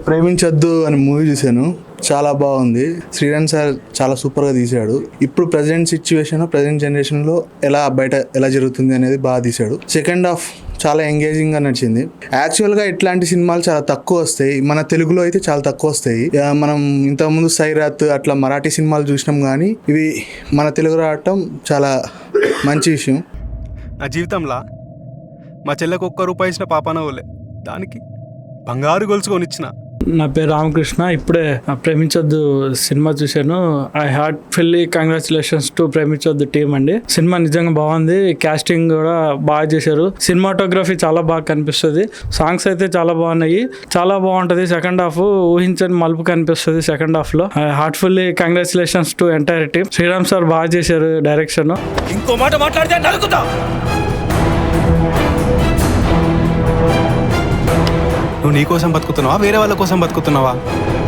ప్రేమించొద్దు అని మూవీ చూశాను, చాలా బాగుంది. శ్రీరామ్ సార్ చాలా సూపర్గా తీశాడు. ఇప్పుడు ప్రజెంట్ సిచ్యువేషన్, ప్రజెంట్ జనరేషన్లో బయట ఎలా జరుగుతుంది అనేది బాగా తీశాడు. సెకండ్ హాఫ్ చాలా ఎంగేజింగ్గా నడిచింది. యాక్చువల్గా ఇట్లాంటి సినిమాలు చాలా తక్కువ వస్తాయి, మన తెలుగులో అయితే చాలా తక్కువ వస్తాయి. మనం ఇంతకుముందు సైరాత్ అట్లా మరాఠీ సినిమాలు చూసినాం, కానీ ఇవి మన తెలుగు రావటం చాలా మంచి విషయం. నా జీవితంలో మా చెల్లెకు ₹1 ఇచ్చిన పాపాన పోలే, దానికి బంగారు గొలుసు కొనిచ్చిన. నా పేరు రామకృష్ణ. ఇప్పుడే ప్రేమించొద్దు సినిమా చూశాను. I heart fully congratulations to Preminchoddu team అండి. సినిమా నిజంగా బాగుంది, కాస్టింగ్ కూడా బాగా చేశారు, సినిమాటోగ్రఫీ చాలా బాగా కనిపిస్తుంది, సాంగ్స్ అయితే చాలా బాగున్నాయి, చాలా బాగుంటుంది. సెకండ్ హాఫ్ ఊహించని మలుపు కనిపిస్తుంది సెకండ్ హాఫ్ లో. I heart fully congratulations to entire team. Sriram sir బాగా చేశారు డైరెక్షన్. ఇంకో మాట మాట్లాడితే నరుకుతా. నువ్వు నీ కోసం బతుకుతున్నావా, వేరే వాళ్ళ కోసం బతుకుతున్నావా?